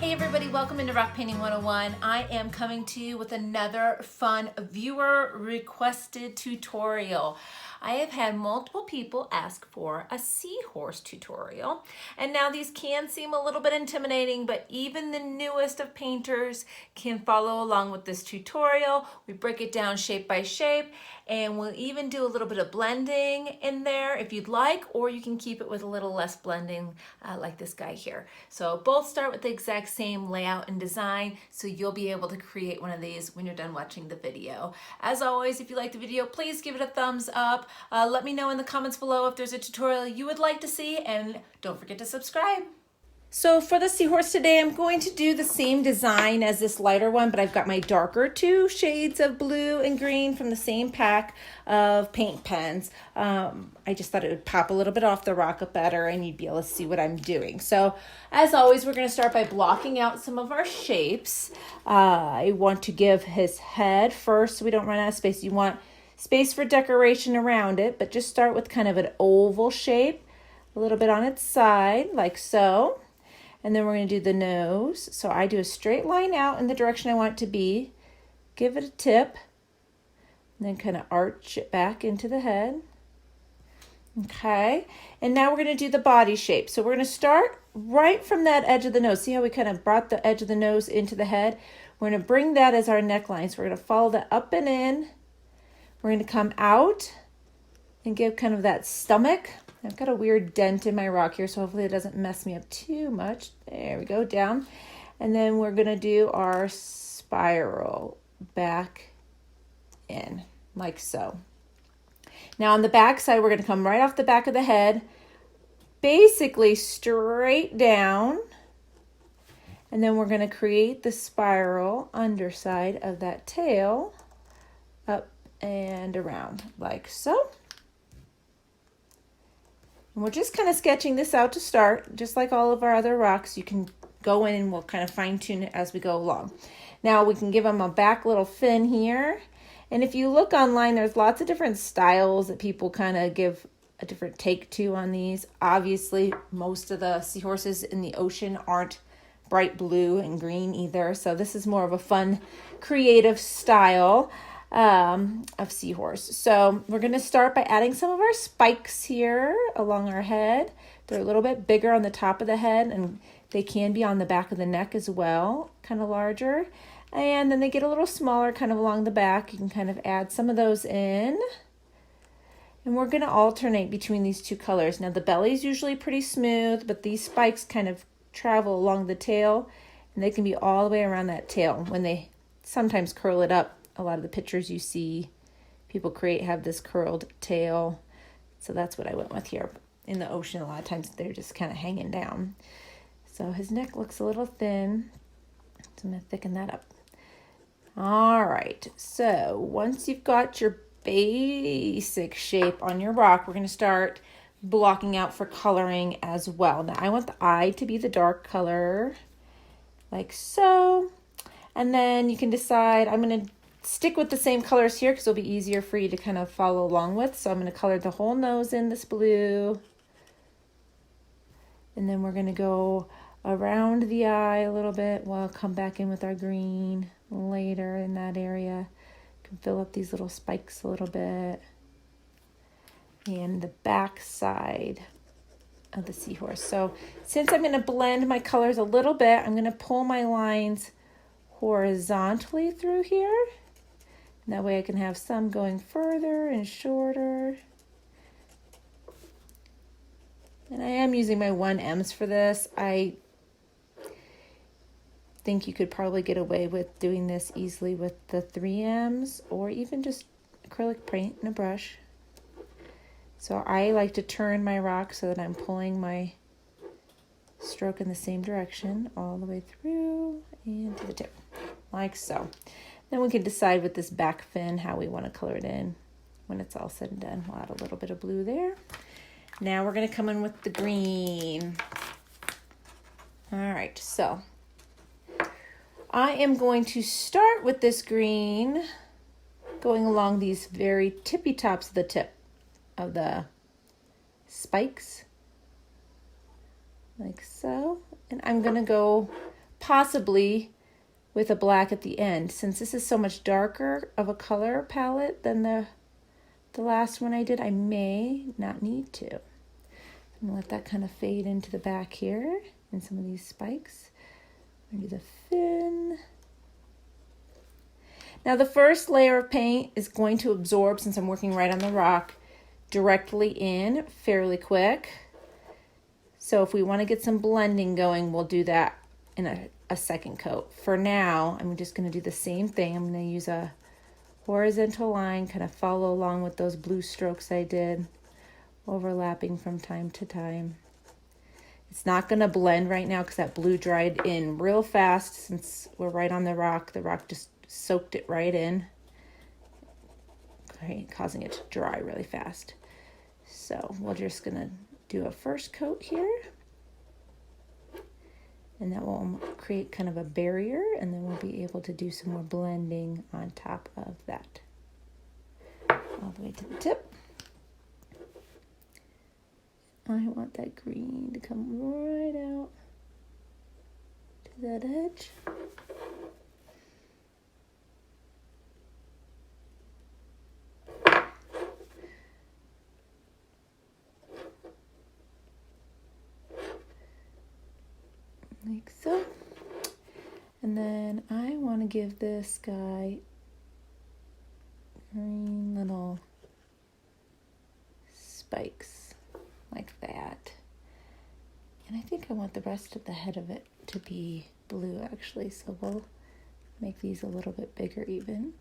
Hey everybody, welcome into Rock Painting 101. I am coming to you with another fun viewer requested tutorial. I have had multiple people ask for a seahorse tutorial, and now these can seem a little bit intimidating, but even the newest of painters can follow along with this tutorial. We break it down shape by shape, and we'll even do a little bit of blending in there if you'd like, or you can keep it with a little less blending like this guy here. So both start with the exact same layout and design, so you'll be able to create one of these when you're done watching the video. As always, if you like the video, please give it a thumbs up. Let me know in the comments below if there's a tutorial you would like to see, and don't forget to subscribe. So for the seahorse today, I'm going to do the same design as this lighter one, but I've got my darker two shades of blue and green from the same pack of paint pens. I just thought it would pop a little bit off the rock better and you'd be able to see what I'm doing. So as always, we're going to start by blocking out some of our shapes. I want to give his head first so we don't run out of space. You want space for decoration around it, but just start with kind of an oval shape, a little bit on its side, like so. And then we're going to do the nose. So I do a straight line out in the direction I want it to be, give it a tip, and then kind of arch it back into the head. Okay, and now we're going to do the body shape. So we're going to start right from that edge of the nose. See how we kind of brought the edge of the nose into the head? We're going to bring that as our neckline. So we're going to follow that up and in. We're going to come out and give kind of that stomach. I've got a weird dent in my rock here, so hopefully it doesn't mess me up too much. There we go, down. And then we're going to do our spiral back in, like so. Now on the back side, we're going to come right off the back of the head, basically straight down. And then we're going to create the spiral underside of that tail, up and around, like so. And we're just kind of sketching this out to start, just like all of our other rocks. You can go in and we'll kind of fine tune it as we go along. Now we can give them a back little fin here. And if you look online, there's lots of different styles that people kind of give a different take to on these. Obviously, most of the seahorses in the ocean aren't bright blue and green either. So this is more of a fun, creative style of seahorse. So we're going to start by adding some of our spikes here along our head. They're a little bit bigger on the top of the head, and they can be on the back of the neck as well, kind of larger. And then they get a little smaller kind of along the back. You can kind of add some of those in. And we're going to alternate between these two colors. Now the belly is usually pretty smooth, but these spikes kind of travel along the tail, and they can be all the way around that tail. When they sometimes curl it up, a lot of the pictures you see people create have this curled tail. So that's what I went with here. In the ocean, a lot of times they're just kind of hanging down. So his neck looks a little thin, so I'm going to thicken that up. All right, so once you've got your basic shape on your rock, we're going to start blocking out for coloring as well. Now I want the eye to be the dark color, like so. And then you can decide, I'm going to stick with the same colors here because it'll be easier for you to kind of follow along with. So I'm going to color the whole nose in this blue. And then we're going to go around the eye a little bit. We'll come back in with our green later in that area. Can fill up these little spikes a little bit. And the back side of the seahorse. So since I'm going to blend my colors a little bit, I'm going to pull my lines horizontally through here. And that way I can have some going further and shorter. And I am using my 1Ms for this. I think you could probably get away with doing this easily with the 3Ms or even just acrylic paint and a brush. So I like to turn my rock so that I'm pulling my stroke in the same direction all the way through and to the tip, like so. Then we can decide with this back fin how we want to color it in when it's all said and done. We'll add a little bit of blue there. Now we're going to come in with the green. All right, so I am going to start with this green going along these very tippy tops of the tip of the spikes, like so. And I'm going to go possibly with a black at the end. Since this is so much darker of a color palette than the last one I did, I may not need to. I'm gonna let that kind of fade into the back here and some of these spikes. I'm gonna do the fin. Now the first layer of paint is going to absorb, since I'm working right on the rock, directly in fairly quick. So if we want to get some blending going, we'll do that in a second coat. For now, I'm just going to do the same thing. I'm going to use a horizontal line, kind of follow along with those blue strokes I did, overlapping from time to time. It's not going to blend right now because that blue dried in real fast. Since we're right on the rock just soaked it right in, right, causing it to dry really fast. So we're just going to do a first coat here, and that will create kind of a barrier, and then we'll be able to do some more blending on top of that all the way to the tip. I want that green to come right out to that edge. Like so. And then I want to give this guy green little spikes like that. And I think I want the rest of the head of it to be blue actually, so we'll make these a little bit bigger even.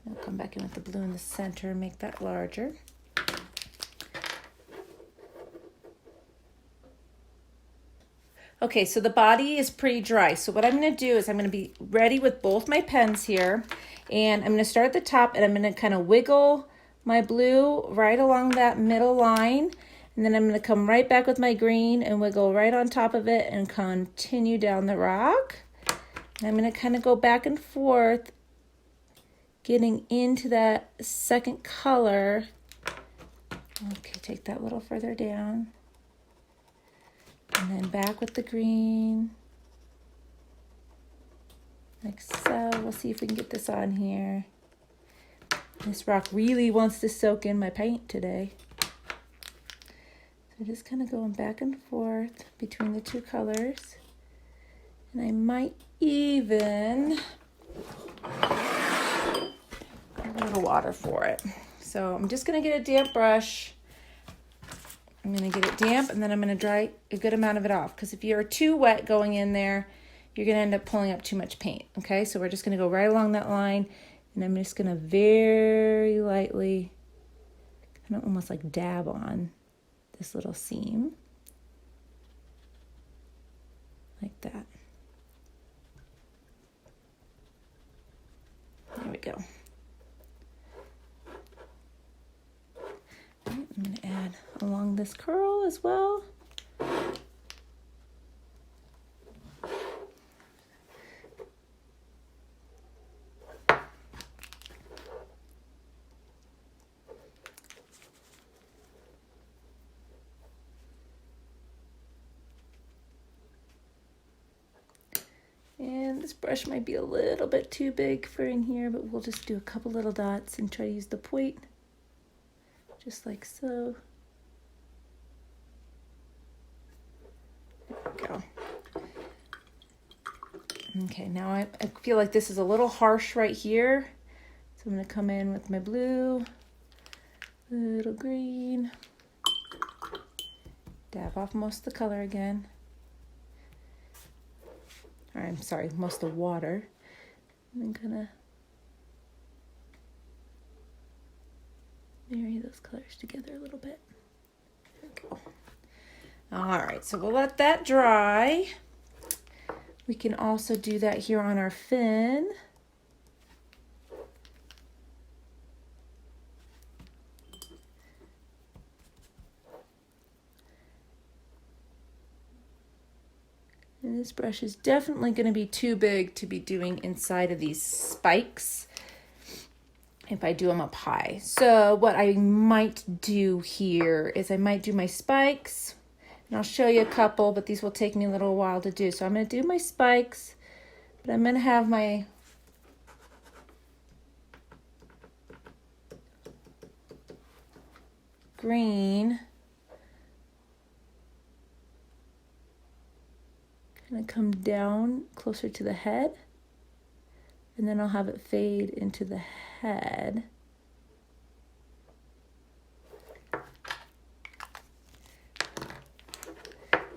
I'll come back in with the blue in the center and make that larger. Okay, so the body is pretty dry. So what I'm going to do is I'm going to be ready with both my pens here. And I'm going to start at the top, and I'm going to kind of wiggle my blue right along that middle line. And then I'm going to come right back with my green and wiggle right on top of it and continue down the rock. And I'm going to kind of go back and forth, getting into that second color. Okay, take that a little further down. And then back with the green, like so. We'll see if we can get this on here. This rock really wants to soak in my paint today. So just kind of going back and forth between the two colors. And I might even add a little water for it. So I'm just going to get a damp brush. I'm going to get it damp, and then I'm going to dry a good amount of it off, because if you're too wet going in there, you're going to end up pulling up too much paint. Okay, so we're just going to go right along that line, and I'm just going to very lightly, kind of almost like dab on this little seam, like that. There we go. I'm going to add along this curl as well. And this brush might be a little bit too big for in here, but we'll just do a couple little dots and try to use the point. Just like so. There we go. Okay, now I feel like this is a little harsh right here. So I'm going to come in with my blue, little green, dab off most of the color again. Or I'm sorry, most of the water. And then kind of marry those colors together a little bit. There we go. All right, so we'll let that dry. We can also do that here on our fin. And this brush is definitely going to be too big to be doing inside of these spikes if I do them up high. So what I might do here is I might do my spikes, And I'll show you a couple, but these will take me a little while to do. So I'm going to do my spikes, but I'm going to have my green kind of come down closer to the head, and then I'll have it fade into the head.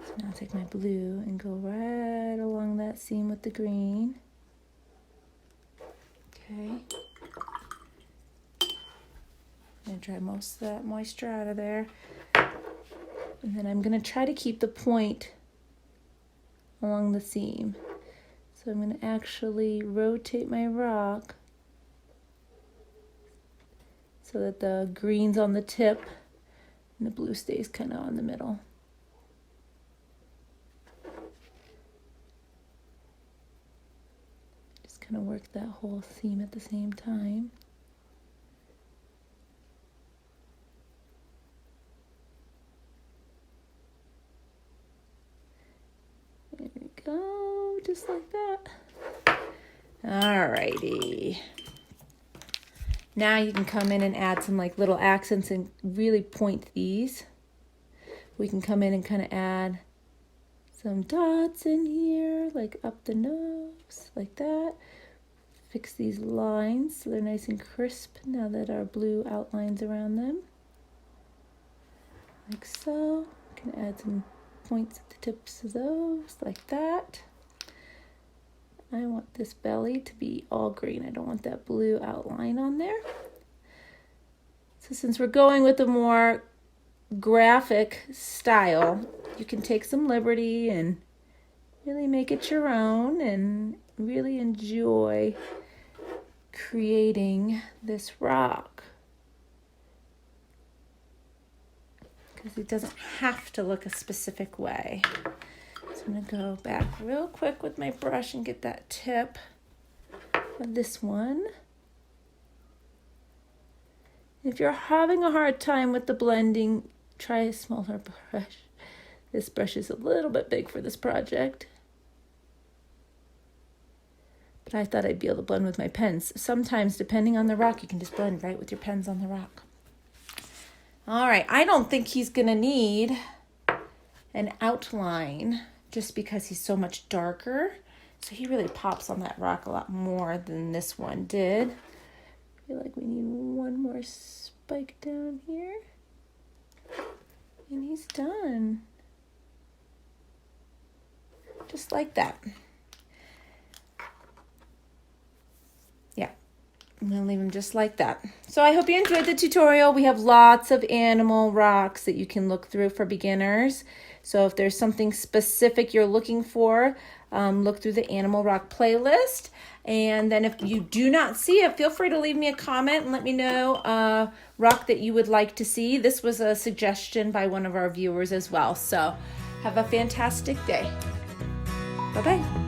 So now I'll take my blue and go right along that seam with the green. Okay. I'm going to dry most of that moisture out of there. And then I'm going to try to keep the point along the seam. So I'm going to actually rotate my rock so that the green's on the tip and the blue stays kind of on the middle. Just kind of work that whole seam at the same time. There we go, just like that. Alrighty. Now you can come in and add some like little accents and really point these. We can come in and kind of add some dots in here, like up the nose, like that. Fix these lines so they're nice and crisp now that our blue outlines around them. Like so. Can add some points at the tips of those, like that. I want this belly to be all green. I don't want that blue outline on there. So since we're going with a more graphic style, you can take some liberty and really make it your own and really enjoy creating this rock. Because it doesn't have to look a specific way. So I'm going to go back real quick with my brush and get that tip of this one. If you're having a hard time with the blending, try a smaller brush. This brush is a little bit big for this project. But I thought I'd be able to blend with my pens. Sometimes, depending on the rock, you can just blend right with your pens on the rock. All right, I don't think he's going to need an outline just because he's so much darker. So he really pops on that rock a lot more than this one did. I feel like we need one more spike down here. And he's done. Just like that. Yeah, I'm going to leave him just like that. So I hope you enjoyed the tutorial. We have lots of animal rocks that you can look through for beginners. So if there's something specific you're looking for, look through the animal rock playlist. And then if you do not see it, feel free to leave me a comment and let me know a rock that you would like to see. This was a suggestion by one of our viewers as well. So have a fantastic day. Bye-bye.